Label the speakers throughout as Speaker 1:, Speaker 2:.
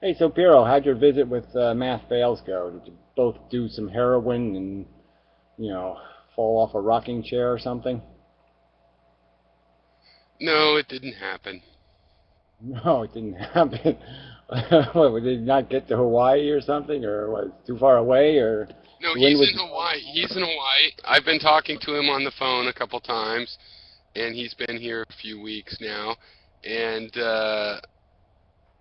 Speaker 1: Hey, so Piero, how'd your visit with Math Fails go? Did you both do some heroin and, you know, fall off a rocking chair or something?
Speaker 2: No, it didn't happen.
Speaker 1: No, it didn't happen. What, did you not get to Hawaii or something? Or was it too far away? Or
Speaker 2: No,
Speaker 1: the wind
Speaker 2: he's
Speaker 1: was...
Speaker 2: in Hawaii. He's in Hawaii. I've been talking to him on the phone a couple times, and he's been here a few weeks now, and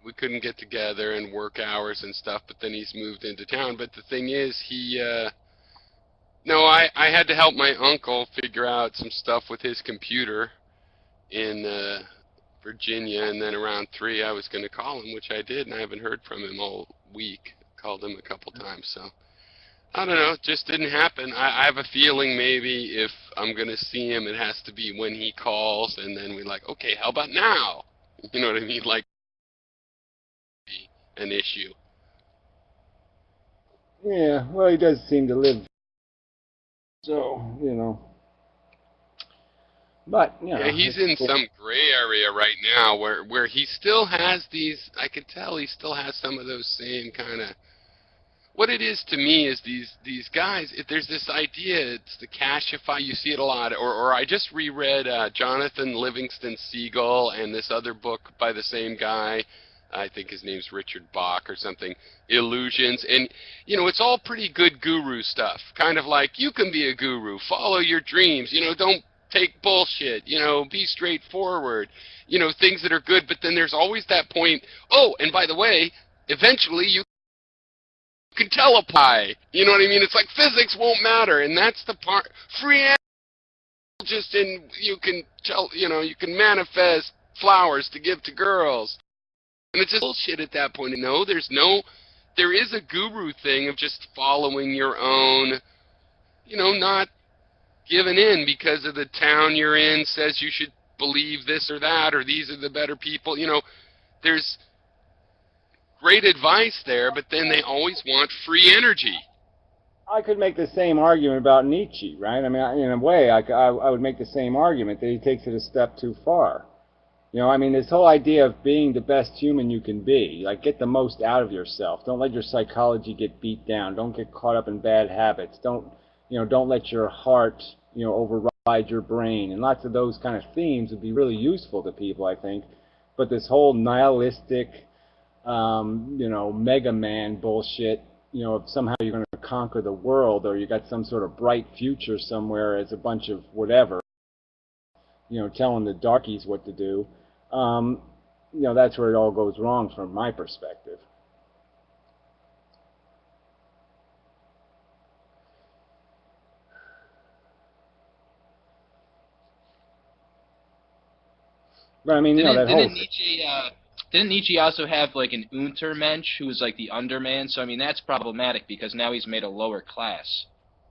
Speaker 2: we couldn't get together and work hours and stuff. But then he's moved into town. But the thing is, no, I had to help my uncle figure out some stuff with his computer in Virginia, and then around 3 I was going to call him, which I did, and I haven't heard from him all week. Called him a couple times, so I don't know, it just didn't happen. I have a feeling maybe if I'm going to see him, it has to be when he calls, and then we're like, okay, how about now? You know what I mean? Like, an issue.
Speaker 1: Yeah, well, he does seem to live, so, But,
Speaker 2: Yeah, he's
Speaker 1: it's
Speaker 2: in
Speaker 1: cool.
Speaker 2: some gray area right now where he still has these, I could tell he still has some of those same kind of, what it is to me is these guys. If there's this idea, it's the cashify. You see it a lot. Or I just reread Jonathan Livingston Seagull and this other book by the same guy. I think his name's Richard Bach or something. Illusions, and it's all pretty good guru stuff. Kind of like you can be a guru, follow your dreams. Don't take bullshit. Be straightforward. Things that are good. But then there's always that point. Oh, and by the way, eventually you can telepie. You know what I mean? It's like physics won't matter, and that's the part. Free energy, just in you can tell. You can manifest flowers to give to girls, and it's just bullshit at that point. No, there is a guru thing of just following your own. Not giving in because of the town you're in says you should believe this or that, or these are the better people. There's great advice there, but then they always want free energy.
Speaker 1: I could make the same argument about Nietzsche, right? I mean, in a way, I would make the same argument that he takes it a step too far. I mean, this whole idea of being the best human you can be, like get the most out of yourself. Don't let your psychology get beat down. Don't get caught up in bad habits. Don't let your heart, override your brain. And lots of those kind of themes would be really useful to people, I think. But this whole nihilistic, Mega Man bullshit, if somehow you're going to conquer the world or you got some sort of bright future somewhere as a bunch of whatever, telling the darkies what to do, um, that's where it all goes wrong from my perspective. But I mean,
Speaker 3: Didn't
Speaker 1: that whole
Speaker 3: didn't Nietzsche didn't Nietzsche also have like an Untermensch who was like the underman? So I mean that's problematic because now he's made a lower class.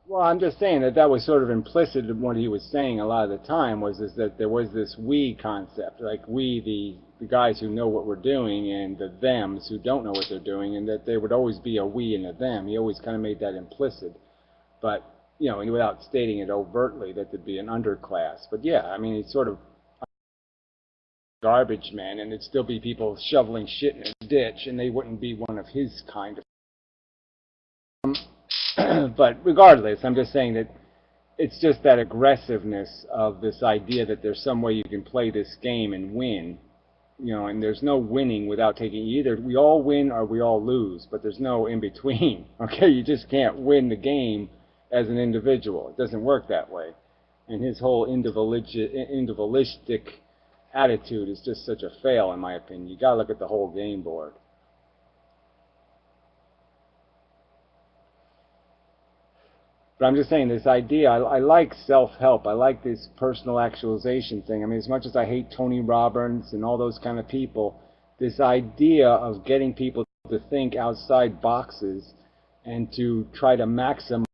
Speaker 1: well, I'm just saying that was sort of implicit in what he was saying a lot of the time was is that there was this we concept, like we, the guys who know what we're doing, and the thems who don't know what they're doing, and that there would always be a we and a them. He always kind of made that implicit, but and without stating it overtly that there'd be an underclass. But yeah, I mean, it's sort of garbage man, and it'd still be people shoveling shit in a ditch, and they wouldn't be one of his kind of. But regardless, I'm just saying that it's just that aggressiveness of this idea that there's some way you can play this game and win, and there's no winning without taking either. We all win or we all lose, but there's no in between. Okay, you just can't win the game as an individual. It doesn't work that way. And his whole individualistic attitude is just such a fail, in my opinion. You got to look at the whole game board. But I'm just saying this idea, I like self-help. I like this personal actualization thing. I mean, as much as I hate Tony Robbins and all those kind of people, this idea of getting people to think outside boxes and to try to maximize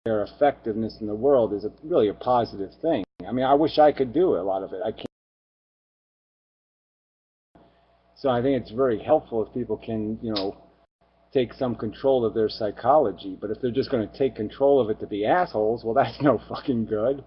Speaker 1: their effectiveness in the world is really a positive thing. I mean, I wish I could do a lot of it. I can't. So I think it's very helpful if people can, take some control of their psychology. But if they're just going to take control of it to be assholes, well, that's no fucking good.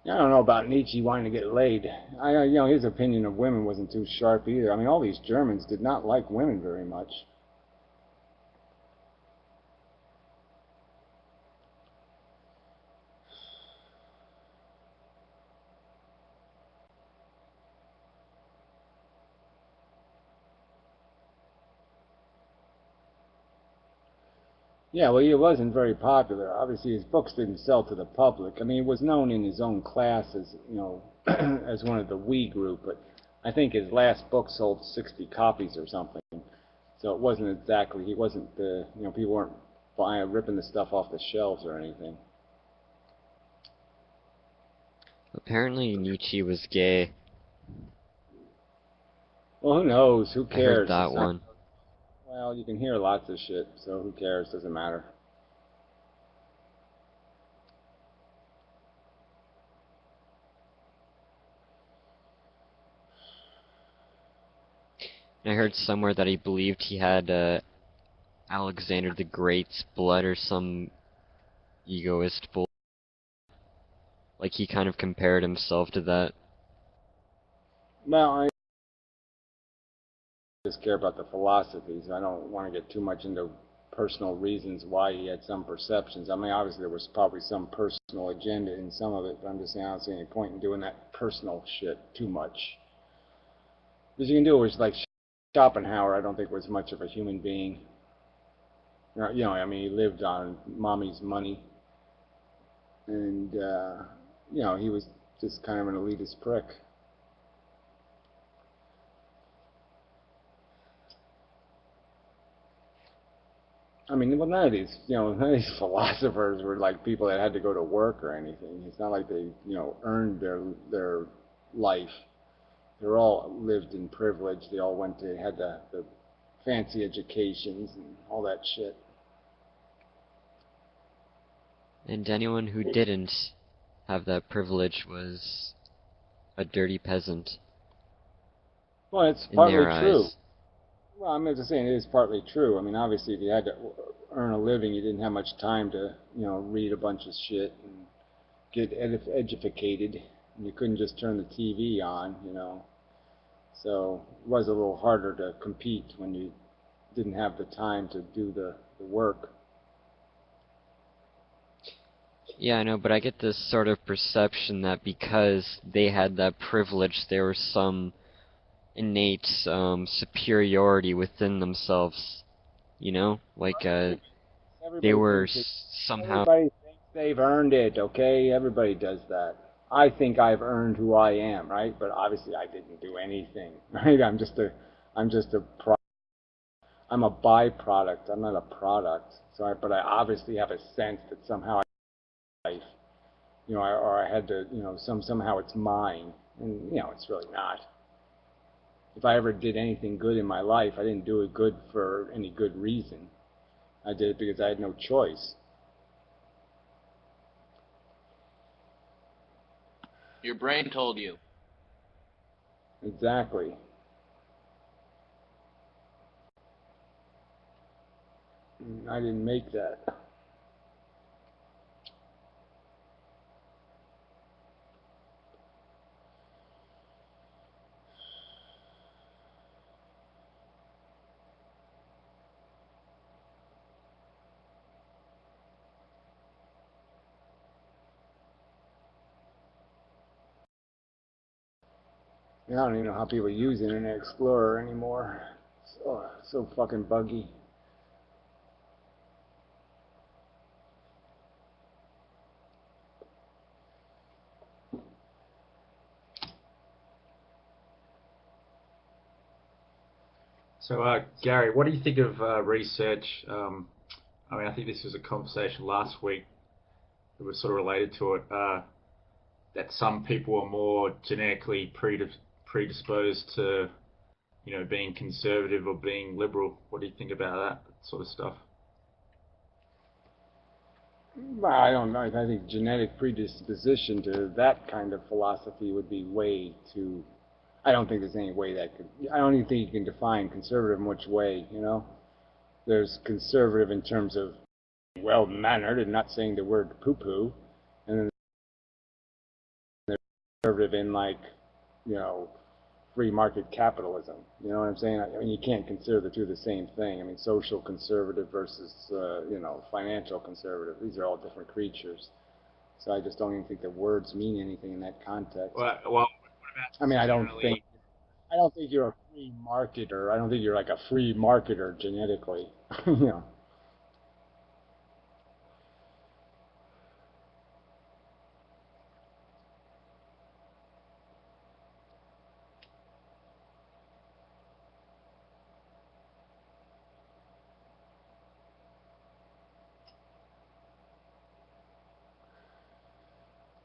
Speaker 1: I don't know about Nietzsche wanting to get laid. His opinion of women wasn't too sharp either. I mean, all these Germans did not like women very much. Yeah, well, he wasn't very popular. Obviously, his books didn't sell to the public. I mean, he was known in his own class as, as one of the we group, but I think his last book sold 60 copies or something. So it wasn't exactly, he wasn't the, people weren't ripping the stuff off the shelves or anything.
Speaker 4: Apparently Nietzsche was gay.
Speaker 1: Well, who knows? Who
Speaker 4: I heard
Speaker 1: cares?
Speaker 4: that one.
Speaker 1: Well, you can hear lots of shit, so who cares? Doesn't matter.
Speaker 4: I heard somewhere that he believed he had Alexander the Great's blood or some egoist bull. Like he kind of compared himself to that.
Speaker 1: Well, I just care about the philosophies. I don't want to get too much into personal reasons why he had some perceptions. I mean, obviously there was probably some personal agenda in some of it, but I'm just saying I don't see any point in doing that personal shit too much. Because you can do it with, like, Schopenhauer, I don't think was much of a human being. I mean, he lived on mommy's money. And, he was just kind of an elitist prick. I mean, well, none of these philosophers were like people that had to go to work or anything. It's not like they, earned their life. They all lived in privilege. They all had the fancy educations and all that shit.
Speaker 4: And anyone who didn't have that privilege was a dirty peasant.
Speaker 1: Well, it's partly true. Well, I'm just saying it is partly true. I mean, obviously, if you had to earn a living, you didn't have much time to, read a bunch of shit and get edificated. And you couldn't just turn the TV on, So it was a little harder to compete when you didn't have the time to do the work.
Speaker 4: Yeah, I know, but I get this sort of perception that because they had that privilege, there was some innate superiority within themselves, like they were somehow.
Speaker 1: Everybody thinks they've earned it, okay? Everybody does that. I think I've earned who I am, right? But obviously I didn't do anything, right? I'm a byproduct. I'm not a product. But I obviously have a sense that somehow life, or I had to, somehow it's mine, and it's really not. If I ever did anything good in my life, I didn't do it good for any good reason. I did it because I had no choice.
Speaker 3: Your brain told you.
Speaker 1: Exactly. I didn't make that. I don't even know how people use Internet Explorer anymore. So fucking buggy.
Speaker 5: So, Gary, what do you think of research? I mean, I think this was a conversation last week that was sort of related to it, that some people are more genetically predisposed to, being conservative or being liberal. What do you think about that sort of stuff?
Speaker 1: Well, I don't know. I think genetic predisposition to that kind of philosophy would be way too... I don't think there's any way that could... I don't even think you can define conservative in which way, There's conservative in terms of well-mannered and not saying the word poo-poo. And then conservative in like, free market capitalism. You know what I'm saying? I mean, you can't consider the two the same thing. I mean, social conservative versus, financial conservative. These are all different creatures. So I just don't even think the words mean anything in that context.
Speaker 5: Well, what about
Speaker 1: I mean, I don't
Speaker 5: generally?
Speaker 1: think you're a free marketer. I don't think you're like a free marketer genetically. you know.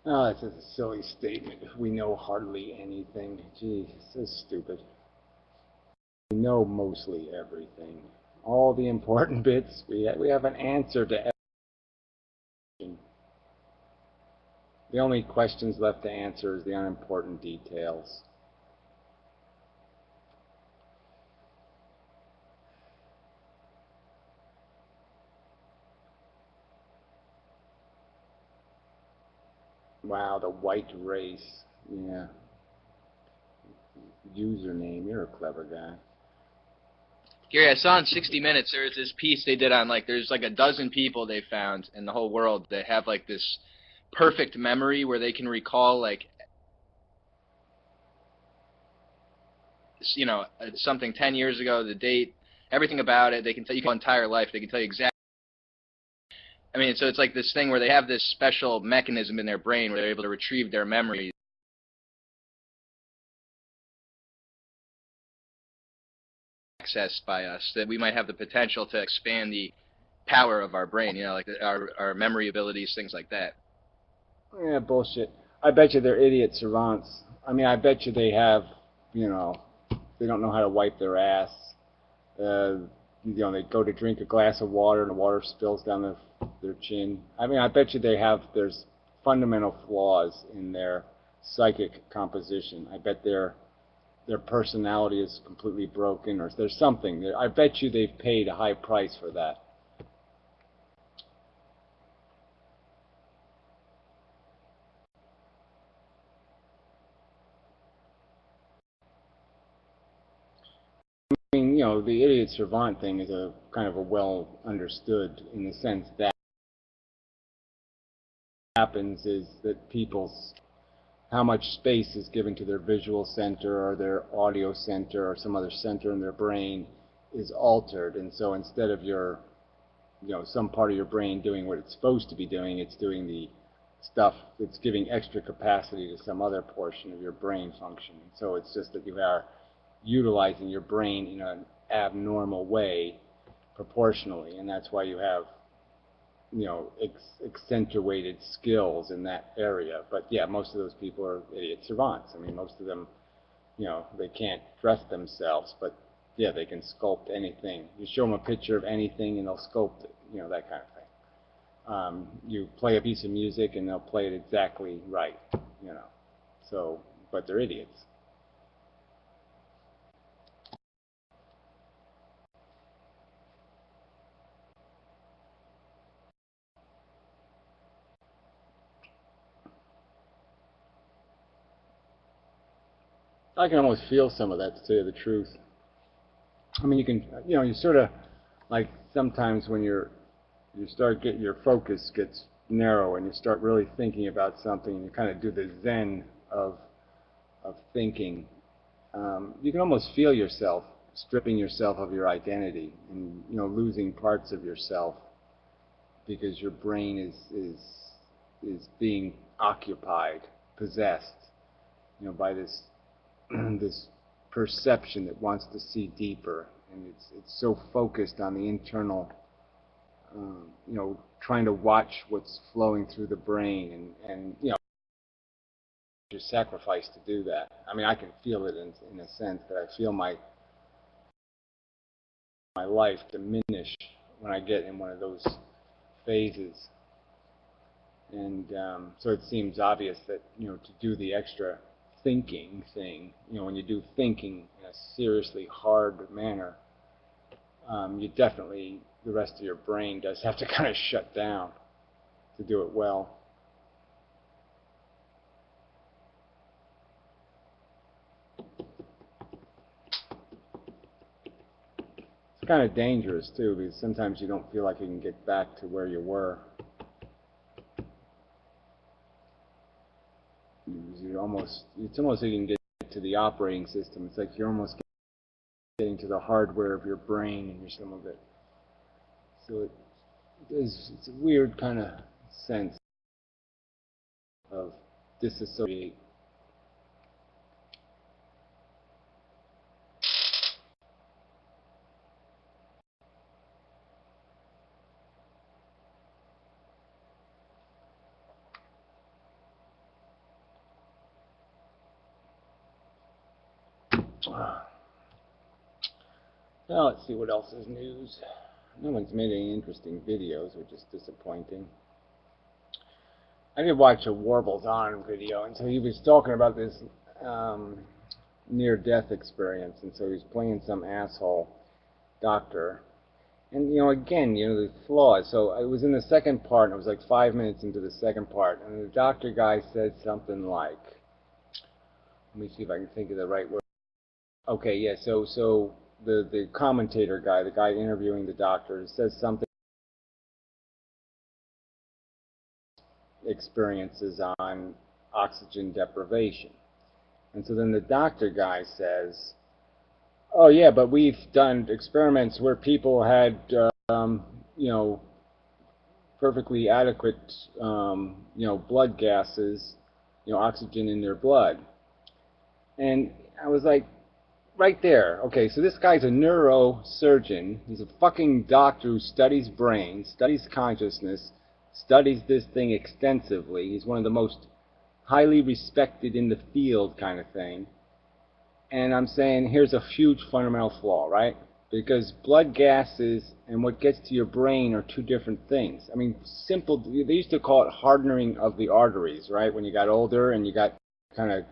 Speaker 1: Oh, that's just a silly statement. We know hardly anything. Gee, so stupid. We know mostly everything. All the important bits, we have an answer to everything. The only questions left to answer is the unimportant details. Wow, the white race. Yeah. Username, you're a clever guy.
Speaker 3: Gary, I saw in 60 Minutes there was this piece they did on, like, there's like a dozen people they found in the whole world that have like this perfect memory where they can recall, like, something 10 years ago, the date, everything about it. They can tell you the entire life. They can tell you exactly. I mean, so it's like this thing where they have this special mechanism in their brain where they're able to retrieve their memories. Accessed by us, that we might have the potential to expand the power of our brain, like our memory abilities, things like that.
Speaker 1: Yeah, bullshit. I bet you they're idiot savants. I mean, I bet you they have, they don't know how to wipe their ass. They go to drink a glass of water and the water spills down their chin. I mean, I bet you there's fundamental flaws in their psychic composition. I bet their personality is completely broken, or there's something. I bet you they've paid a high price for that. I mean, the idiot savant thing is a kind of a well understood in the sense that what happens is that how much space is given to their visual center or their audio center or some other center in their brain is altered. And so instead of some part of your brain doing what it's supposed to be doing, it's doing the stuff that's giving extra capacity to some other portion of your brain function. So it's just that you are utilizing your brain in an abnormal way proportionally, and that's why you have accentuated skills in that area. But yeah, most of those people are idiot savants. I mean, most of them, they can't dress themselves, but yeah, they can sculpt anything. You show them a picture of anything and they'll sculpt it, that kind of thing. You play a piece of music and they'll play it exactly right, So, but they're idiots. I can almost feel some of that, to tell you the truth. I mean, you can, you sort of, like, sometimes when your focus gets narrow and you start really thinking about something, and you kind of do the zen of thinking, you can almost feel yourself stripping yourself of your identity and, losing parts of yourself because your brain is being occupied, possessed, by this this perception that wants to see deeper, and it's so focused on the internal, trying to watch what's flowing through the brain, and you sacrifice to do that. I mean, I can feel it in a sense that I feel my life diminish when I get in one of those phases, and so it seems obvious that to do the extra thinking thing, when you do thinking in a seriously hard manner, you definitely, the rest of your brain does have to kind of shut down to do it well. It's kind of dangerous too, because sometimes you don't feel like you can get back to where you were. It's almost like you can get to the operating system. It's like you're almost getting to the hardware of your brain and some of it. So it's a weird kind of sense of disassociate. Now let's see what else is news. No one's made any interesting videos, which is disappointing. I did watch a Warbles On video, and so he was talking about this near-death experience, and so he was playing some asshole doctor. And, again, the flaws. So it was in the second part, and it was like 5 minutes into the second part, and the doctor guy said something like, let me see if I can think of the right word. Okay, yeah, so the commentator guy, the guy interviewing the doctor, says something experiences on oxygen deprivation. And so then the doctor guy says, oh yeah, but we've done experiments where people had, perfectly adequate, blood gases, oxygen in their blood. And I was like, right there. Okay, so this guy's a neurosurgeon. He's a fucking doctor who studies brains, studies consciousness, studies this thing extensively. He's one of the most highly respected in the field kind of thing. And I'm saying here's a huge fundamental flaw, right? Because blood gases and what gets to your brain are two different things. I mean, simple, they used to call it hardening of the arteries, right? When you got older and you got kind of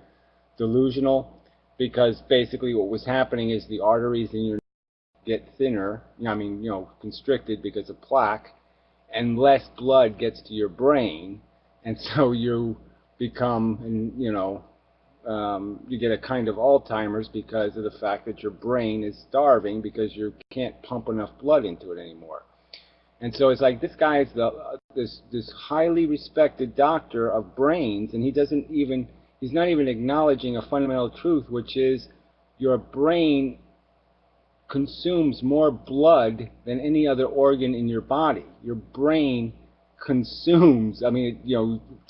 Speaker 1: delusional. Because basically what was happening is the arteries in your neck get thinner, constricted because of plaque, and less blood gets to your brain, and so you become, you get a kind of Alzheimer's because of the fact that your brain is starving because you can't pump enough blood into it anymore. And so it's like this guy is this highly respected doctor of brains, and he's not even acknowledging a fundamental truth, which is your brain consumes more blood than any other organ in your body. Your brain consumes,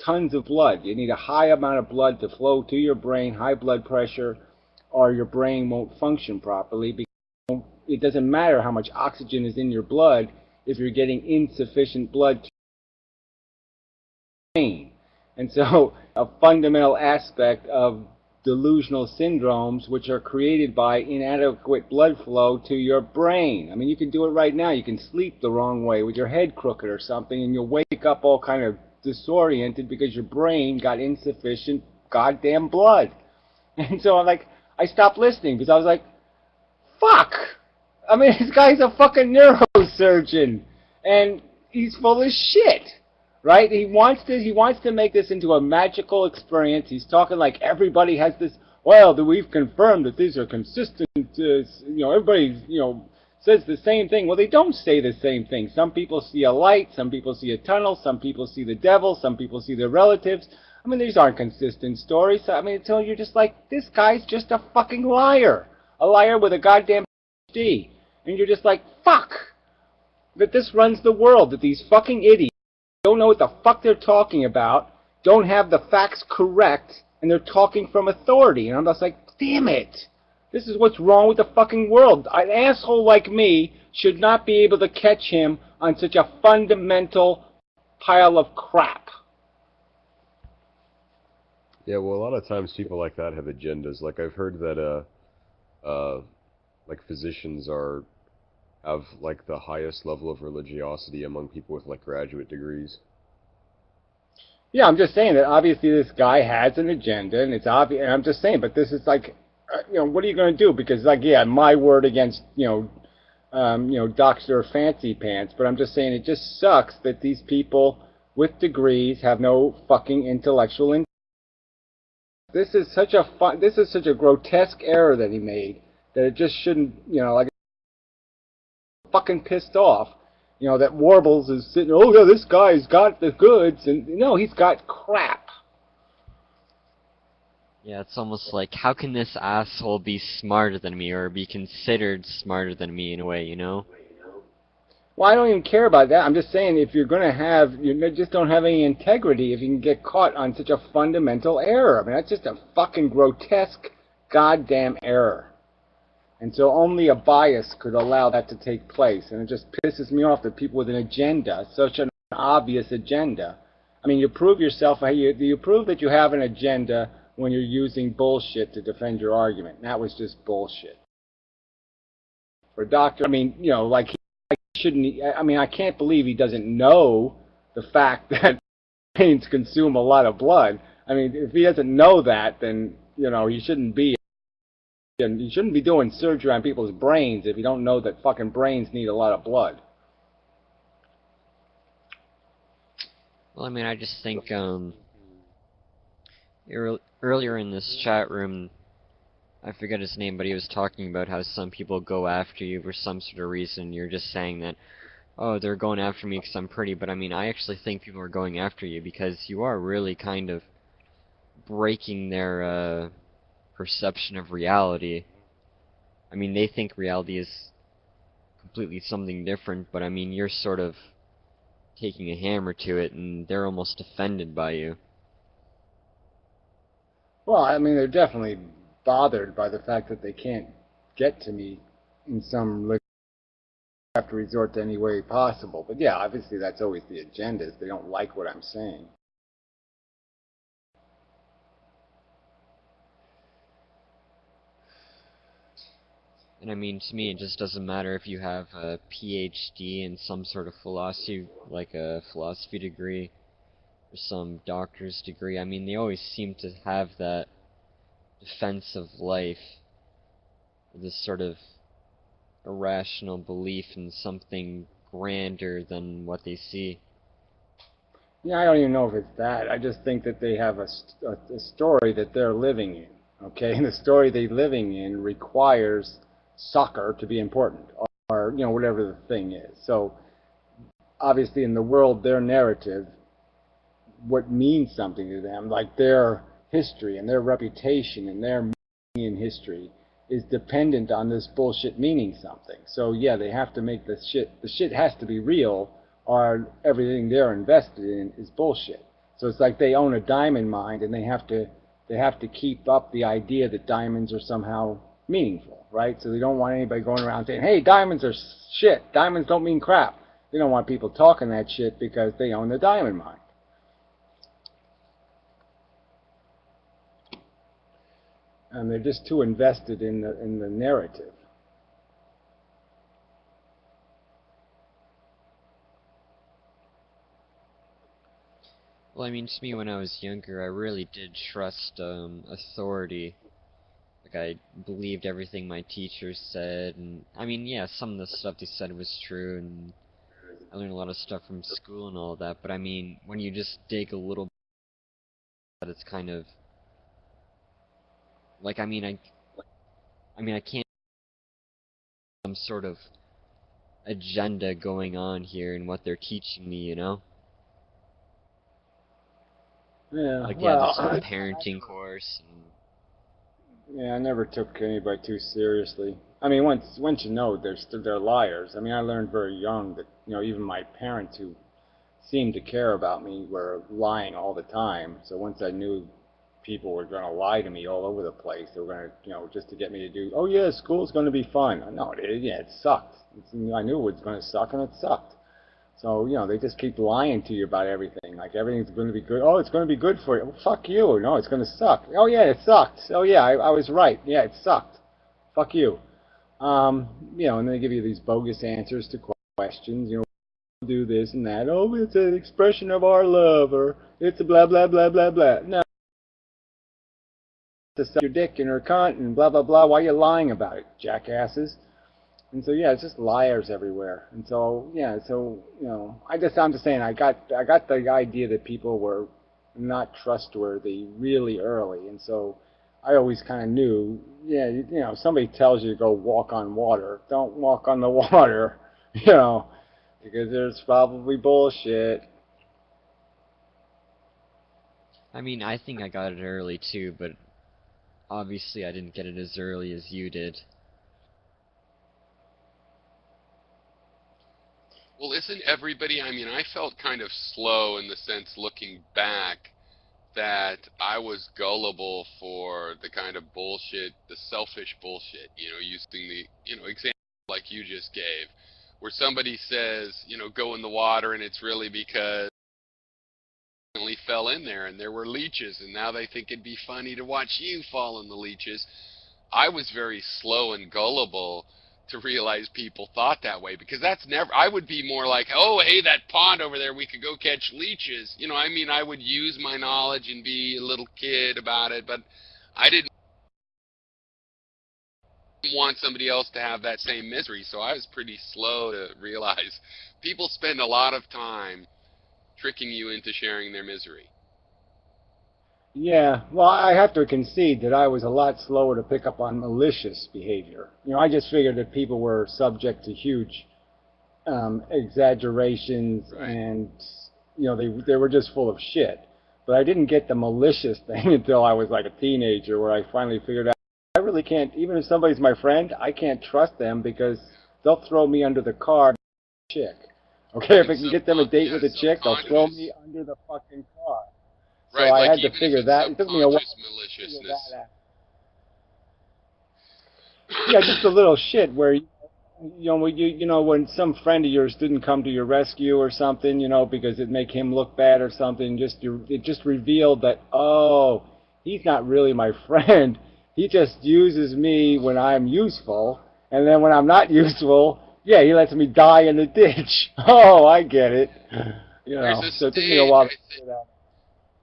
Speaker 1: tons of blood. You need a high amount of blood to flow to your brain, high blood pressure, or your brain won't function properly. Because it doesn't matter how much oxygen is in your blood if you're getting insufficient blood to your brain. And so a fundamental aspect of delusional syndromes, which are created by inadequate blood flow to your brain. I mean, you can do it right now. You can sleep the wrong way with your head crooked or something, and you'll wake up all kind of disoriented because your brain got insufficient goddamn blood. And so I stopped listening because I was like, fuck! I mean, this guy's a fucking neurosurgeon, and he's full of shit. Right? He wants to make this into a magical experience. He's talking like everybody has this, well, we've confirmed that these are consistent, everybody, says the same thing. Well, they don't say the same thing. Some people see a light, some people see a tunnel, some people see the devil, some people see their relatives. I mean, these aren't consistent stories. I mean, until you're just like, this guy's just a fucking liar. A liar with a goddamn PhD. And you're just like, fuck! That this runs the world, that these fucking idiots don't know what the fuck they're talking about, don't have the facts correct, and they're talking from authority. And I'm just like, damn it! This is what's wrong with the fucking world. An asshole like me should not be able to catch him on such a fundamental pile of crap.
Speaker 6: Yeah, well, a lot of times people like that have agendas. Like, I've heard that, physicians have like the highest level of religiosity among people with like graduate degrees.
Speaker 1: Yeah, I'm just saying that obviously this guy has an agenda, and it's obvious. And I'm just saying, but this is like, what are you going to do? Because my word against Dr. Fancypants. But I'm just saying it just sucks that these people with degrees have no fucking intellectual. This is such a grotesque error that he made that it just shouldn't. fucking pissed off, you know, that Warbles is sitting, oh yeah, this guy's got the goods, and no, he's got crap.
Speaker 4: Yeah, it's almost like, how can this asshole be smarter than me, or be considered smarter than me in a way, you know?
Speaker 1: Well, I don't even care about that. I'm just saying, if you're going to have, you just don't have any integrity if you can get caught on such a fundamental error. I mean, that's just a fucking grotesque goddamn error. And so only a bias could allow that to take place. And it just pisses me off that people with an agenda, such an obvious agenda. I mean, you prove yourself, you prove that you have an agenda when you're using bullshit to defend your argument. And that was just bullshit. For Dr. I mean, you know, like, I mean, I can't believe he doesn't know the fact that brains consume a lot of blood. I mean, if he doesn't know that, then, you know, he shouldn't be doing surgery on people's brains if you don't know that fucking brains need a lot of blood.
Speaker 4: Well, I mean, I just think, earlier in this chat room, I forget his name, but he was talking about how some people go after you for some sort of reason. You're just saying that, oh, they're going after me because I'm pretty, but I mean, I actually think people are going after you because you are really kind of breaking their perception of reality. I mean, they think reality is completely something different, but I mean, you're sort of taking a hammer to it, and they're almost offended by you.
Speaker 1: Well, I mean, they're definitely bothered by the fact that they can't get to me in some have to resort to any way possible. But yeah, obviously that's always the agenda, is they don't like what I'm saying.
Speaker 4: And I mean, to me, it just doesn't matter if you have a PhD in some sort of philosophy, like a philosophy degree, or some doctor's degree. I mean, they always seem to have that defense of life, this sort of irrational belief in something grander than what they see.
Speaker 1: Yeah, I don't even know if it's that. I just think that they have a story that they're living in, okay? And the story they're living in requires soccer to be important, or, you know, whatever the thing is. So, obviously in the world, their narrative, what means something to them, like their history and their reputation and their meaning in history, is dependent on this bullshit meaning something. So yeah, they have to make the shit has to be real, or everything they're invested in is bullshit. So it's like they own a diamond mine, and they have to keep up the idea that diamonds are somehow meaningful, right? So they don't want anybody going around saying, hey, diamonds are shit, diamonds don't mean crap. They don't want people talking that shit because they own the diamond mine. And they're just too invested in the narrative.
Speaker 4: Well, I mean, to me, when I was younger, I really did trust authority. Like, I believed everything my teachers said, and I mean, yeah, some of the stuff they said was true, and I learned a lot of stuff from school and all that, but I mean, when you just dig a little bit, it's kind of, like, I mean, I can't some sort of agenda going on here in what they're teaching me, you know?
Speaker 1: Yeah,
Speaker 4: Like,
Speaker 1: well,
Speaker 4: this whole parenting course, and
Speaker 1: yeah, I never took anybody too seriously. I mean, once you know they're liars. I mean, I learned very young that, you know, even my parents, who seemed to care about me, were lying all the time. So once I knew people were going to lie to me all over the place, they were going to, you know, just to get me to do, oh yeah, school's going to be fun. No, it sucked. I knew it was going to suck, and it sucked. So, you know, they just keep lying to you about everything. Like, everything's going to be good. Oh, it's going to be good for you. Well, fuck you. No, it's going to suck. Oh, yeah, it sucked. Oh, yeah, I was right. Yeah, it sucked. Fuck you. You know, and they give you these bogus answers to questions. You know, do this and that. Oh, it's an expression of our love, or it's a blah, blah, blah, blah, blah. No. To suck your dick in her cunt and blah, blah, blah. Why are you lying about it, jackasses? And so yeah, it's just liars everywhere. And so yeah, so you know, I'm just saying, I got the idea that people were not trustworthy really early, and so I always kind of knew, yeah, you know, if somebody tells you to go walk on water, don't walk on the water. you know, because there's probably bullshit.
Speaker 4: I mean, I think I got it early too, but obviously I didn't get it as early as you did.
Speaker 2: Well, isn't everybody, I mean, I felt kind of slow in the sense, looking back, that I was gullible for the kind of bullshit, the selfish bullshit, using the, example like you just gave, where somebody says, go in the water, and it's really because they fell in there and there were leeches, and now they think it'd be funny to watch you fall in the leeches. I was very slow and gullible to realize people thought that way, because that's never, I would be more like, oh, hey, that pond over there, we could go catch leeches. I would use my knowledge and be a little kid about it, but I didn't want somebody else to have that same misery, so I was pretty slow to realize people spend a lot of time tricking you into sharing their misery.
Speaker 1: Yeah, well, I have to concede that I was a lot slower to pick up on malicious behavior. I just figured that people were subject to huge exaggerations,
Speaker 2: Right.
Speaker 1: and they were just full of shit. But I didn't get the malicious thing until I was like a teenager, where I finally figured out I really can't, even if somebody's my friend, I can't trust them because they'll throw me under the car. Chick. Okay, if I can get them a date with a chick, they'll throw me under the fucking car. So
Speaker 2: Right,
Speaker 1: I
Speaker 2: like
Speaker 1: had to
Speaker 2: even
Speaker 1: figure
Speaker 2: if it's
Speaker 1: that. It took me a while
Speaker 2: subconscious
Speaker 1: to figure
Speaker 2: maliciousness.
Speaker 1: that out. Yeah, just a little shit where when some friend of yours didn't come to your rescue or something, because it make him look bad or something. It just revealed that, oh, he's not really my friend. He just uses me when I'm useful, and then when I'm not useful, yeah, he lets me die in the ditch. Oh, I get it.
Speaker 2: There's a
Speaker 1: So it took me a while to
Speaker 2: stage,
Speaker 1: figure that out.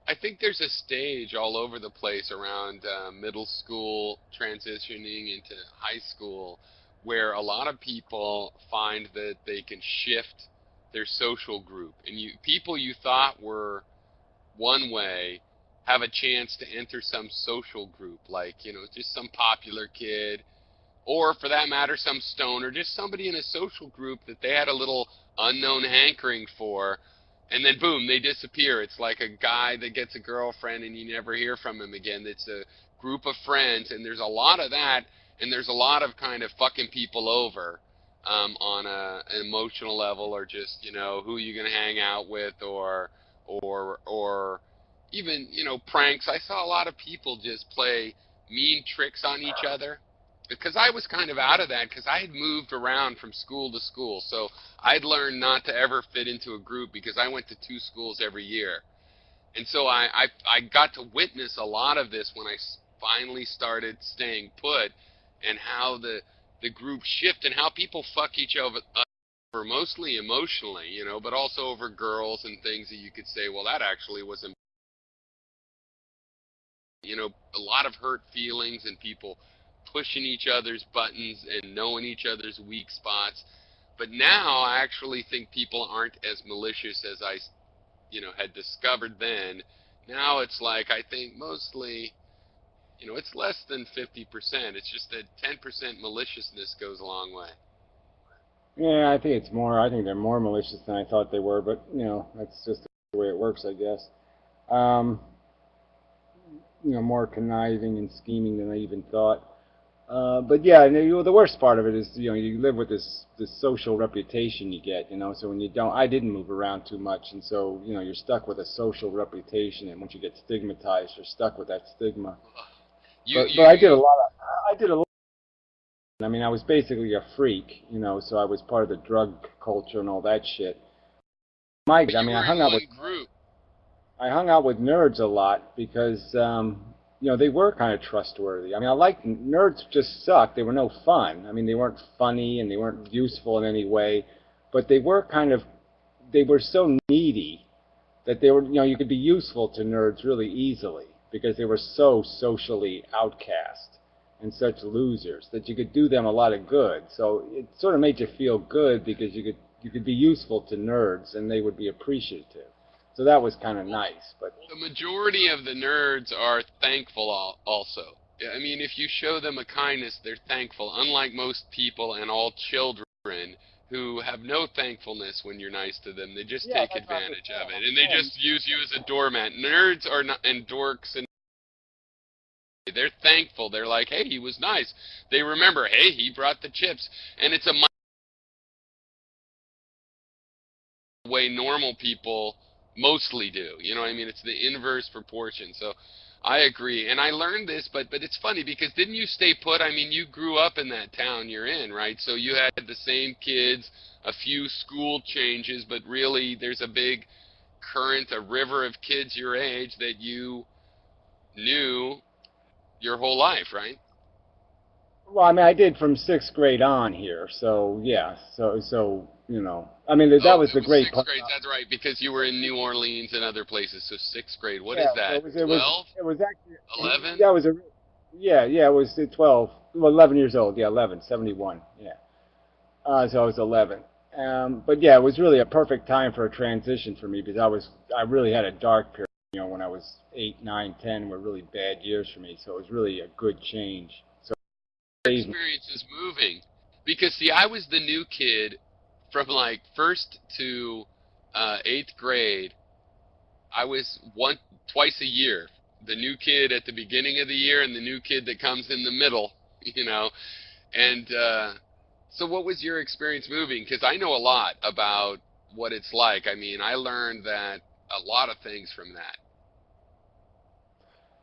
Speaker 2: I think there's a stage all over the place around middle school transitioning into high school where a lot of people find that they can shift their social group. And people you thought were one way have a chance to enter some social group, like, just some popular kid, or for that matter, some stoner, just somebody in a social group that they had a little unknown hankering for, and then boom, they disappear. It's like a guy that gets a girlfriend and you never hear from him again. It's a group of friends, and there's a lot of that, and there's a lot of kind of fucking people over on an emotional level, or just, who you gonna hang out with, or even, pranks. I saw a lot of people just play mean tricks on each other, because I was kind of out of that, because I had moved around from school to school, so I'd learned not to ever fit into a group, because I went to 2 schools every year. And so I got to witness a lot of this when I finally started staying put, and how the group shift, and how people fuck each other over, mostly emotionally, but also over girls and things that you could say, well, that actually wasn't, a lot of hurt feelings, and people pushing each other's buttons and knowing each other's weak spots. But now I actually think people aren't as malicious as I, had discovered then. Now it's like, I think mostly, it's less than 50%. It's just that 10% maliciousness goes a long way.
Speaker 1: Yeah, I think it's more. I think they're more malicious than I thought they were, but that's just the way it works, I guess. Um, more conniving and scheming than I even thought. But yeah, the worst part of it is, you live with this social reputation you get, So when you don't, I didn't move around too much, and so you're stuck with a social reputation, and once you get stigmatized, you're stuck with that stigma. But I did a lot. I mean, I was basically a freak, so I was part of the drug culture and all that shit. I mean, I hung out with nerds a lot because they were kind of trustworthy. I mean, I liked nerds. Just sucked. They were no fun. I mean, they weren't funny and they weren't useful in any way, but they were so needy that they were, you could be useful to nerds really easily because they were so socially outcast and such losers that you could do them a lot of good. So it sort of made you feel good because you could be useful to nerds and they would be appreciative. So that was kind of nice. But
Speaker 2: the majority of the nerds are thankful also. I mean, if you show them a kindness, they're thankful. Unlike most people and all children children who have no thankfulness when you're nice to them. They just
Speaker 1: Yeah,
Speaker 2: take
Speaker 1: that's what I'm
Speaker 2: advantage of
Speaker 1: saying.
Speaker 2: it, and they just use you as a doormat. Nerds are not, and dorks, and they're thankful. They're like, hey, he was nice. They remember, hey, he brought the chips, and it's a way normal people mostly do. You know what I mean? It's the inverse proportion. So I agree. And I learned this, but it's funny because didn't you stay put? I mean, you grew up in that town you're in, right? So you had the same kids, a few school changes, but really there's a big current, a river of kids your age that you knew your whole life, right?
Speaker 1: Well, I mean, I did from 6th grade on here, so yeah, so you know, I mean, that
Speaker 2: Oh,
Speaker 1: was
Speaker 2: it
Speaker 1: the
Speaker 2: was
Speaker 1: great
Speaker 2: sixth
Speaker 1: part.
Speaker 2: grade. That's right, because you were in New Orleans and other places. So sixth grade. What is
Speaker 1: Yeah, so
Speaker 2: that?
Speaker 1: it
Speaker 2: 12?
Speaker 1: was actually
Speaker 2: 11?
Speaker 1: that was a yeah, it was 12, well, 11 years old, yeah, 11, 71, yeah. So I was 11. But yeah, it was really a perfect time for a transition for me because I really had a dark period, you know, when I was 8, 9, 10 were really bad years for me. So it was really a good change. So
Speaker 2: Experience is moving. Because, see, I was the new kid from, like, 1st to 8th grade. I was twice a year. The new kid at the beginning of the year and the new kid that comes in the middle, you know. And so what was your experience moving? Because I know a lot about what it's like. I mean, I learned that a lot of things from that.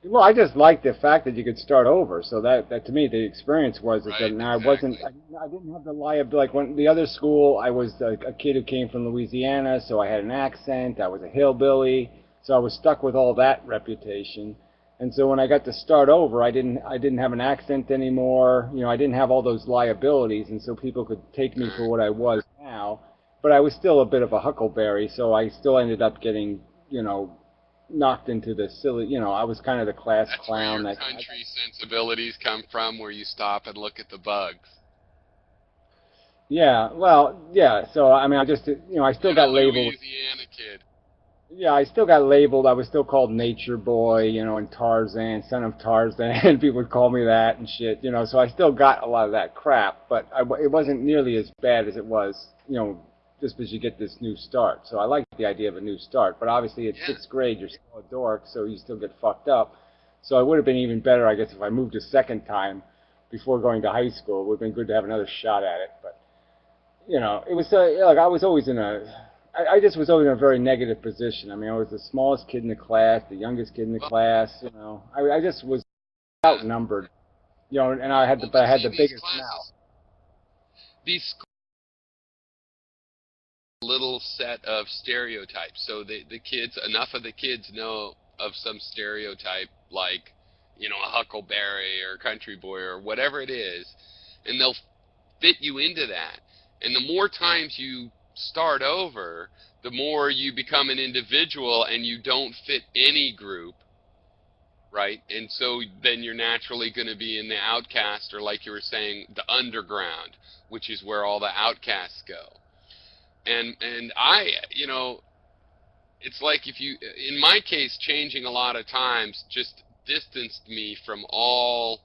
Speaker 1: well, I just liked the fact that you could start over. So that to me, the experience was is that
Speaker 2: Right,
Speaker 1: now
Speaker 2: exactly.
Speaker 1: I didn't have the liability. Like when the other school, I was a kid who came from Louisiana, so I had an accent. I was a hillbilly, so I was stuck with all that reputation. And so when I got to start over, I didn't have an accent anymore. You know, I didn't have all those liabilities, and so people could take me for what I was now. But I was still a bit of a huckleberry, so I still ended up getting, you know, knocked into the silly, you know, I was kind of the class
Speaker 2: That's where
Speaker 1: clown.
Speaker 2: your
Speaker 1: That
Speaker 2: country sensibilities come from, where you stop and look at the bugs.
Speaker 1: yeah, well, yeah. So I mean, I just, you know, I still
Speaker 2: And a
Speaker 1: got labeled.
Speaker 2: Louisiana kid.
Speaker 1: Yeah, I still got labeled. I was still called Nature Boy, you know, and Tarzan, son of Tarzan. People would call me that and shit, you know. So I still got a lot of that crap, but it wasn't nearly as bad as it was, you know, just because you get this new start. So I like the idea of a new start, but obviously at
Speaker 2: Yeah.
Speaker 1: 6th grade you're still a dork, so you still get fucked up. So it would have been even better, I guess, if I moved a second time before going to high school. It would have been good to have another shot at it, but you know, it was like I was always I just was always in a very negative position. I mean, I was the smallest kid in the class, the youngest kid in the
Speaker 2: Well,
Speaker 1: class. You know, I just was
Speaker 2: yeah.
Speaker 1: outnumbered. You know, and
Speaker 2: Well,
Speaker 1: but
Speaker 2: but
Speaker 1: I had
Speaker 2: see,
Speaker 1: the
Speaker 2: these
Speaker 1: biggest mouth.
Speaker 2: classes, these little set of stereotypes. So the kids, enough of the kids know of some stereotype, like, you know, a huckleberry or a country boy or whatever it is, and they'll fit you into that. And the more times you start over, the more you become an individual and you don't fit any group, right? And so then you're naturally going to be in the outcast, or like you were saying, the underground, which is where all the outcasts go. And I, you know, it's like if you, in my case, changing a lot of times just distanced me from all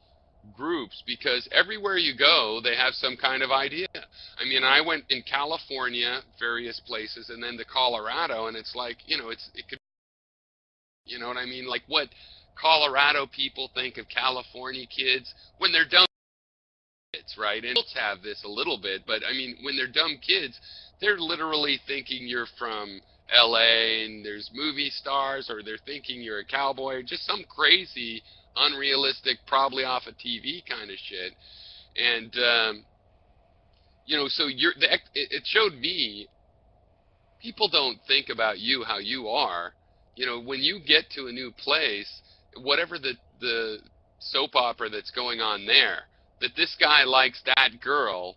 Speaker 2: groups, because everywhere you go they have some kind of idea. I mean, I went in California, various places, and then to Colorado, and it's like, you know, it could, you know what I mean, like what Colorado people think of California kids when they're dumb kids, right? And adults have this a little bit, but I mean, when they're dumb kids, they're literally thinking you're from LA and there's movie stars, or they're thinking you're a cowboy, or just some crazy, unrealistic, probably off of TV kind of shit. And you know, so it showed me people don't think about you how you are. You know, when you get to a new place, whatever the soap opera that's going on there, that this guy likes that girl,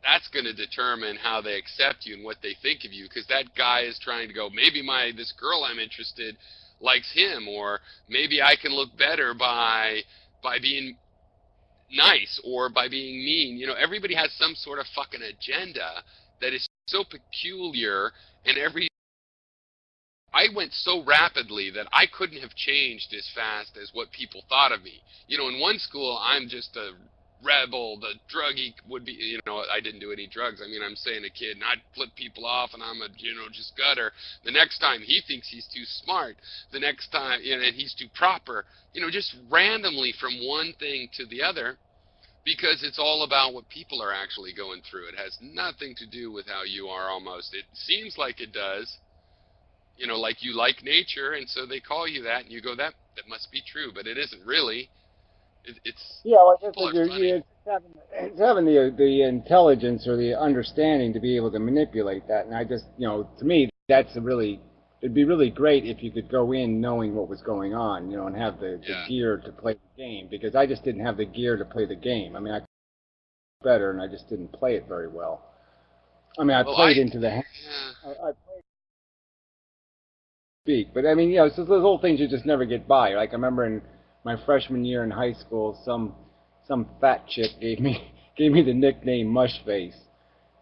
Speaker 2: that's going to determine how they accept you and what they think of you, because that guy is trying to go, maybe this girl I'm interested likes him, or maybe I can look better by being nice or by being mean. You know, everybody has some sort of fucking agenda that is so peculiar, and I went so rapidly that I couldn't have changed as fast as what people thought of me. You know, in one school, I'm just a rebel, the druggie would be, I didn't do any drugs. I mean, I'm saying a kid, and I'd flip people off, and I'm a, just gutter. The next time he thinks he's too smart. The next time, and he's too proper. Just randomly from one thing to the other, because it's all about what people are actually going through. It has nothing to do with how you are almost. It seems like it does. Like you like nature, and so they call you that, and you go, that must be true, but it isn't really. It's
Speaker 1: well, it's having the intelligence or the understanding to be able to manipulate that, and I just, to me, it'd be really great if you could go in knowing what was going on, and have the gear to play the game, because I just didn't have the gear to play the game. I mean, I could play better, and I just didn't play it very well. I mean, I played into the hand. I played speak, but I mean, it's those little things you just never get by. Like I remember in my freshman year in high school, some fat chick gave me the nickname Mushface,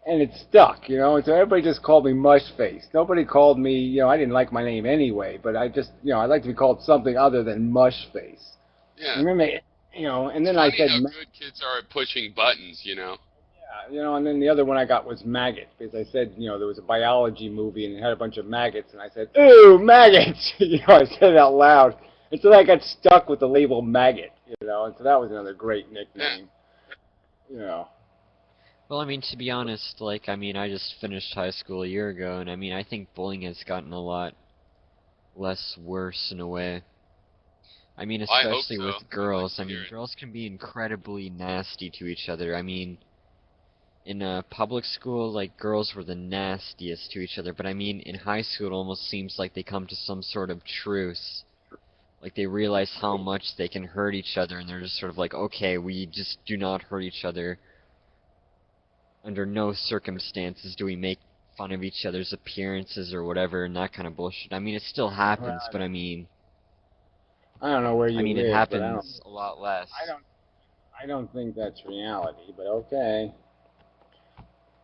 Speaker 1: and it stuck, and so everybody just called me Mushface. Nobody called me, I didn't like my name anyway, but I just, I like to be called something other than Mushface.
Speaker 2: Yeah.
Speaker 1: Remember, and then I said,
Speaker 2: how good kids are at pushing buttons,
Speaker 1: Yeah, and then the other one I got was maggot, because I said, there was a biology movie and it had a bunch of maggots, and I said, ooh, maggots! I said it out loud. And so I got stuck with the label maggot, and so that was another great nickname,
Speaker 4: Well, I mean, to be honest, I just finished high school a year ago, and I think bullying has gotten a lot less worse in a way. I mean, especially
Speaker 2: I hope so.
Speaker 4: with girls. Girls can be incredibly nasty to each other. In public school, girls were the nastiest to each other, but in high school it almost seems like they come to some sort of truce. Like, they realize how much they can hurt each other, and they're just sort of like, okay, we just do not hurt each other. Under no circumstances do we make fun of each other's appearances or whatever, and that kind of bullshit. It still happens, but
Speaker 1: I don't know where you live,
Speaker 4: it happens a lot less.
Speaker 1: I don't think that's reality, but okay.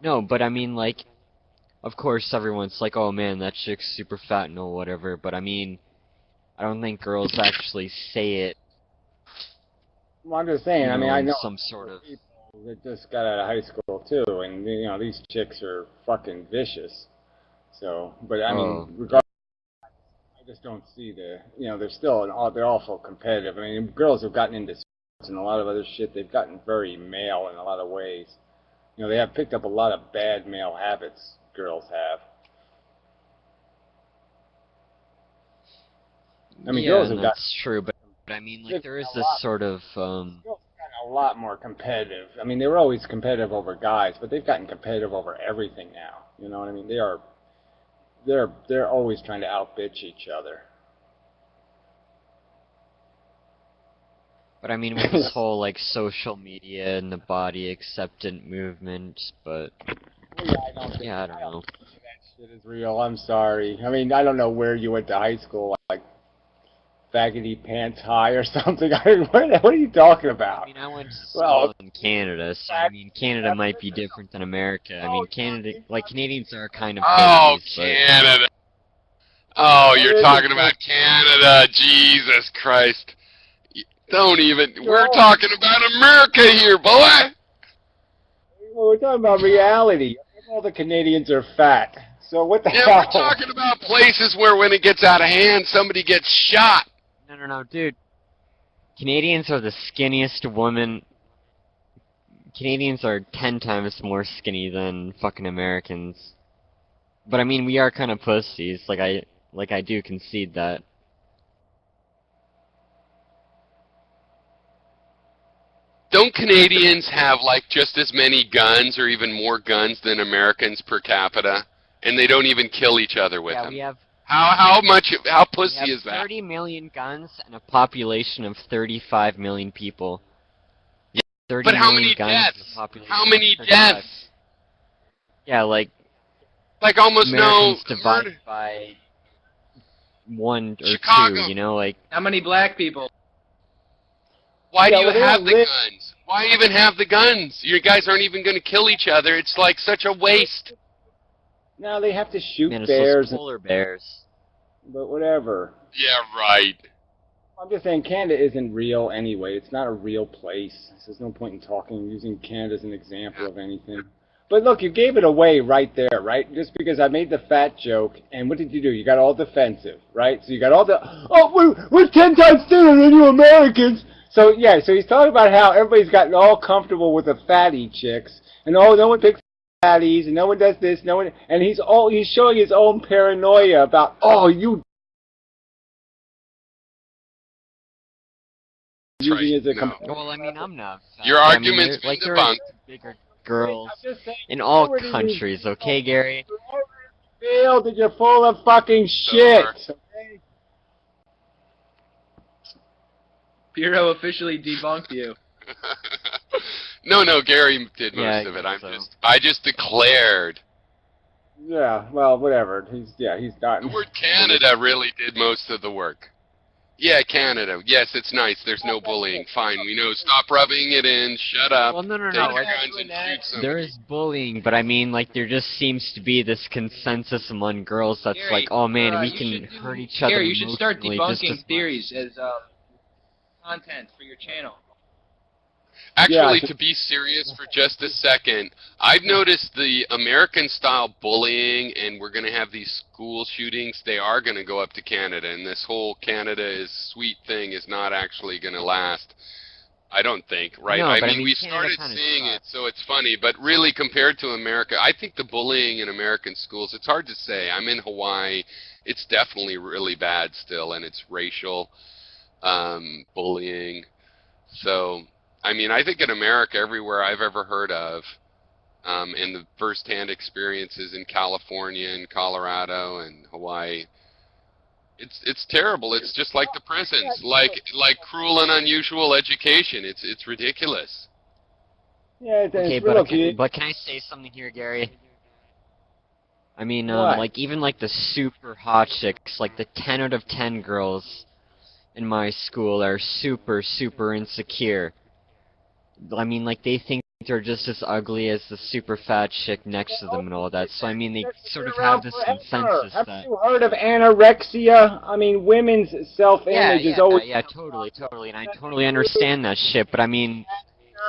Speaker 4: No, but of course everyone's like, oh man, that chick's super fat and all whatever, but I don't think girls actually say it.
Speaker 1: Well, I'm just saying, I know
Speaker 4: some sort of
Speaker 1: people that just got out of high school too, and these chicks are fucking vicious. So, but regardless, I just don't see they're still they're awful competitive. Girls have gotten into sports and a lot of other shit. They've gotten very male in a lot of ways. They have picked up a lot of bad male habits. Girls have. Girls have
Speaker 4: that's true, but there is this sort of
Speaker 1: girls have gotten a lot more competitive. They were always competitive over guys, but they've gotten competitive over everything now. You know what I mean? They're always trying to outbitch each other.
Speaker 4: But with this whole social media and the body acceptance movement, but
Speaker 1: I don't know. That shit is real. I'm sorry. I don't know where you went to high school, like Faggoty Pants High or something. What are you talking about?
Speaker 4: I went to school in Canada, so Canada might be different than America. Canadians are kind of
Speaker 2: Canada. Oh, you're talking about Canada. Jesus Christ. Don't even. We're talking about America here, boy.
Speaker 1: Well, we're talking about reality. All the Canadians are fat. So what the hell?
Speaker 2: Yeah, we're talking about places where when it gets out of hand, somebody gets shot.
Speaker 4: No, dude. Canadians are the skinniest women. Canadians are 10 times more skinny than fucking Americans. But we are kind of pussies. I do concede that.
Speaker 2: Don't Canadians have, just as many guns or even more guns than Americans per capita? And they don't even kill each other with them.
Speaker 4: We have...
Speaker 2: How pussy is that?
Speaker 4: 30 million guns and a population of 35 million people.
Speaker 2: Yeah,
Speaker 4: 30
Speaker 2: but how
Speaker 4: million
Speaker 2: many
Speaker 4: guns
Speaker 2: deaths?
Speaker 4: and a population
Speaker 2: How many
Speaker 4: of 35.
Speaker 2: deaths?
Speaker 4: Yeah,
Speaker 2: almost
Speaker 4: Americans
Speaker 2: no
Speaker 4: divided
Speaker 2: murder.
Speaker 4: by 1 or
Speaker 2: Chicago.
Speaker 4: 2,
Speaker 3: How many black people?
Speaker 2: Why do you have the guns? Why even have the guns? You guys aren't even going to kill each other. It's such a waste.
Speaker 1: No, they have to shoot
Speaker 4: Man, it's
Speaker 1: bears.
Speaker 4: those polar bears.
Speaker 1: But whatever.
Speaker 2: Yeah, right.
Speaker 1: I'm just saying Canada isn't real anyway. It's not a real place. So there's no point in talking, using Canada as an example of anything. But look, you gave it away right there, right? Just because I made the fat joke, and what did you do? You got all defensive, right? So you got all the, oh, we're 10 times thinner than you Americans. So, yeah, so he's talking about how everybody's gotten all comfortable with the fatty chicks, and oh, no one picks fatties, and no one does this, no one, and he's showing his own paranoia about, oh, you using
Speaker 2: right.
Speaker 1: it as a
Speaker 2: No.
Speaker 4: Well, I mean, I'm not fat.
Speaker 2: Your
Speaker 4: I mean,
Speaker 2: argument's been
Speaker 4: like, there
Speaker 2: debunked.
Speaker 4: are bigger girls
Speaker 1: I'm just saying,
Speaker 4: in
Speaker 1: you
Speaker 4: all
Speaker 1: already
Speaker 4: countries, okay, Gary?
Speaker 1: failed that you're full of fucking shit. Okay?
Speaker 3: Piro officially debunked you.
Speaker 2: No, Gary did
Speaker 4: Yeah,
Speaker 2: most of it.
Speaker 4: I guess so.
Speaker 2: I just declared.
Speaker 1: Yeah, well, whatever. He's
Speaker 2: The
Speaker 1: gotten.
Speaker 2: word Canada really did most of the work. Yeah, Canada. Yes, it's nice. There's no bullying. Fine, we know. Stop rubbing it in. Shut up.
Speaker 4: Well, no,
Speaker 2: Take
Speaker 4: no.
Speaker 2: your
Speaker 4: Like,
Speaker 2: guns and shoot somebody.
Speaker 4: there is bullying, but I mean, like, there just seems to be this consensus among girls that's
Speaker 3: Gary,
Speaker 4: like, oh man, we
Speaker 3: you
Speaker 4: can
Speaker 3: should
Speaker 4: hurt each other
Speaker 3: Gary, you should start
Speaker 4: emotionally just as
Speaker 3: debunking
Speaker 4: much.
Speaker 3: theories as content for your channel.
Speaker 2: Actually,
Speaker 1: Yeah.
Speaker 2: to be serious for just a second, I've noticed the American-style bullying, and we're going to have these school shootings. They are going to go up to Canada, and this whole Canada is sweet thing is not actually going to last. I don't think, right?
Speaker 4: No,
Speaker 2: I
Speaker 4: but
Speaker 2: mean, we
Speaker 4: Canada
Speaker 2: started
Speaker 4: kinda
Speaker 2: seeing it,
Speaker 4: sucks.
Speaker 2: so it's funny. But really, compared to America, I think the bullying in American schools, it's hard to say. I'm in Hawaii. It's definitely really bad still, and it's racial bullying. So, I mean, I think in America, everywhere I've ever heard of, and the first-hand experiences in California and Colorado and Hawaii, it's terrible. It's just like the prisons, like cruel and unusual education. It's ridiculous.
Speaker 1: Yeah, it's
Speaker 4: Okay,
Speaker 1: look,
Speaker 4: but can I say something here, Gary? I mean,
Speaker 1: What?
Speaker 4: like, even like the super hot chicks, like the 10 out of 10 girls in my school are super, super insecure. I mean, like, they think they're just as ugly as the super fat chick next to them and all that. So, I mean, they sort of have this consensus
Speaker 1: Have
Speaker 4: that...
Speaker 1: you heard of anorexia? I mean, women's self-image is always
Speaker 4: totally, and I totally understand that shit, but I mean...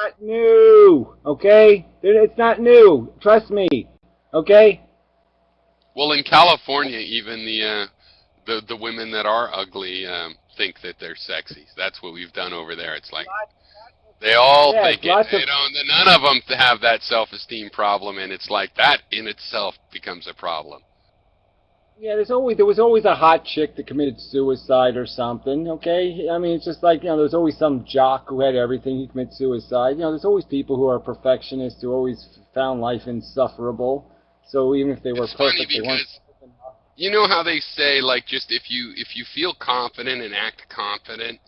Speaker 1: not new, okay? It's not new. Trust me, okay?
Speaker 2: Well, in California, even the women that are ugly think that they're sexy. That's what we've done over there. It's like they all think it. They don't. None of them have that self-esteem problem, and it's like that in itself becomes a problem.
Speaker 1: Yeah, there was always a hot chick that committed suicide or something, okay? I mean, it's just like, there's always some jock who had everything, he commits suicide. There's always people who are perfectionists who always found life insufferable. So even if they were
Speaker 2: It's
Speaker 1: perfect,
Speaker 2: funny
Speaker 1: they weren't.
Speaker 2: because you know how they say, like, just if you feel confident and act confident,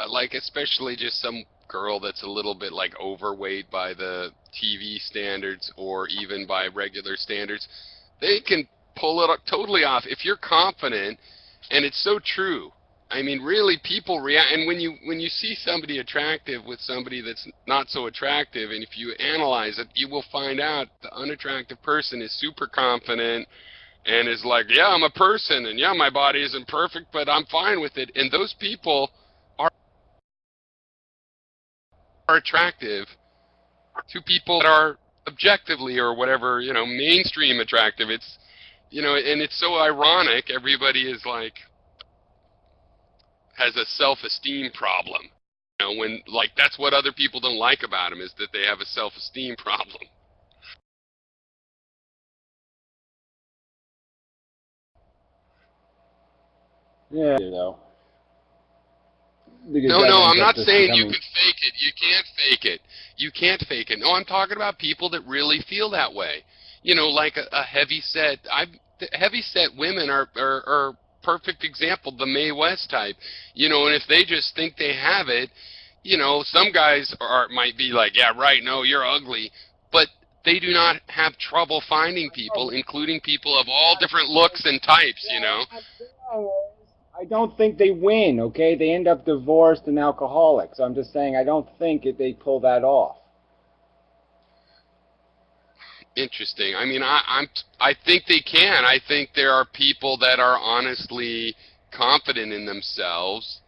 Speaker 2: like especially just some girl that's a little bit like overweight by the TV standards or even by regular standards, they can pull it totally off if you're confident, and it's so true. I mean, really, people react, and when you see somebody attractive with somebody that's not so attractive, and if you analyze it, you will find out the unattractive person is super confident and is like, yeah, I'm a person, and yeah, my body isn't perfect, but I'm fine with it. And those people are attractive to people that are objectively or whatever, mainstream attractive. It's, and it's so ironic. Everybody is like, has a self-esteem problem. When, like, that's what other people don't like about them, is that they have a self-esteem problem.
Speaker 1: Yeah,
Speaker 2: No, I'm not saying you can fake it. You can't fake it. You can't fake it. No, I'm talking about people that really feel that way. Like a heavy-set... heavy-set women are perfect example, the Mae West type. And if they just think they have it, some guys might be like, yeah, right, no, you're ugly. But they do not have trouble finding people, including people of all different looks and types,
Speaker 1: I don't think they win, okay? They end up divorced and alcoholics. So I'm just saying I don't think they pull that off.
Speaker 2: Interesting. I mean, I think they can. I think there are people that are honestly confident in themselves,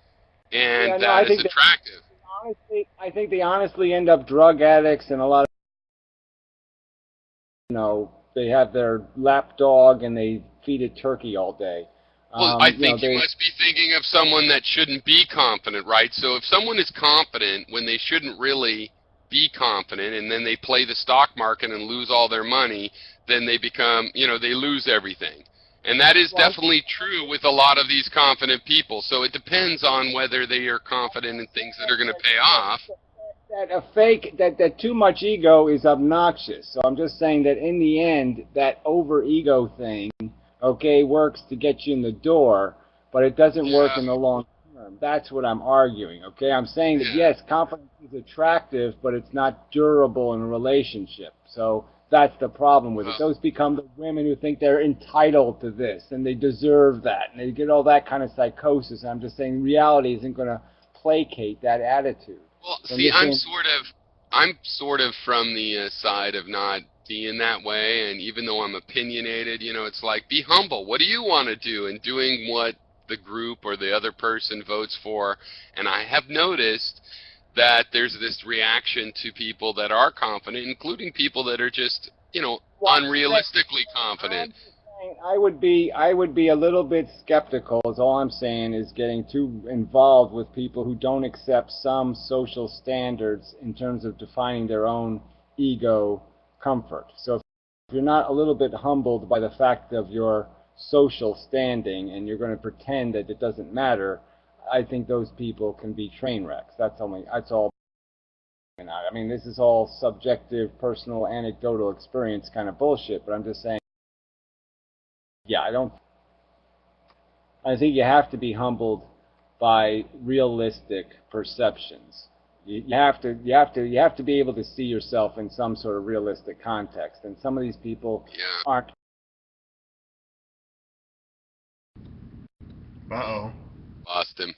Speaker 2: and
Speaker 1: Yeah, no,
Speaker 2: that is attractive.
Speaker 1: I think they honestly end up drug addicts, and a lot of, they have their lap dog and they feed it turkey all day.
Speaker 2: Well, I think you must be thinking of someone that shouldn't be confident, right? So if someone is confident when they shouldn't really be confident, and then they play the stock market and lose all their money, then they become, they lose everything. And that is definitely true with a lot of these confident people. So it depends on whether they are confident in things that are going to pay off.
Speaker 1: That too much ego is obnoxious. So I'm just saying that in the end, that over ego thing, okay, works to get you in the door, but it doesn't work in the long term. That's what I'm arguing, okay? I'm saying that, yes, confidence is attractive, but it's not durable in a relationship. So that's the problem with it. Those become the women who think they're entitled to this, and they deserve that, and they get all that kind of psychosis. And I'm just saying reality isn't going to placate that attitude.
Speaker 2: Well, see, I'm sort of from the side of not being that way, and even though I'm opinionated, it's like, be humble. What do you want to do? And doing what the group or the other person votes for. And I have noticed that there's this reaction to people that are confident, including people that are just, unrealistically confident.
Speaker 1: I would be a little bit skeptical, is all I'm saying, is getting too involved with people who don't accept some social standards in terms of defining their own ego comfort. So if you're not a little bit humbled by the fact of your social standing and you're going to pretend that it doesn't matter, I think those people can be train wrecks. That's all. I mean, this is all subjective, personal, anecdotal experience kind of bullshit, but I'm just saying, yeah, I think you have to be humbled by realistic perceptions. You have to be able to see yourself in some sort of realistic context, and some of these people aren't.
Speaker 7: Uh-oh.
Speaker 2: Lost him.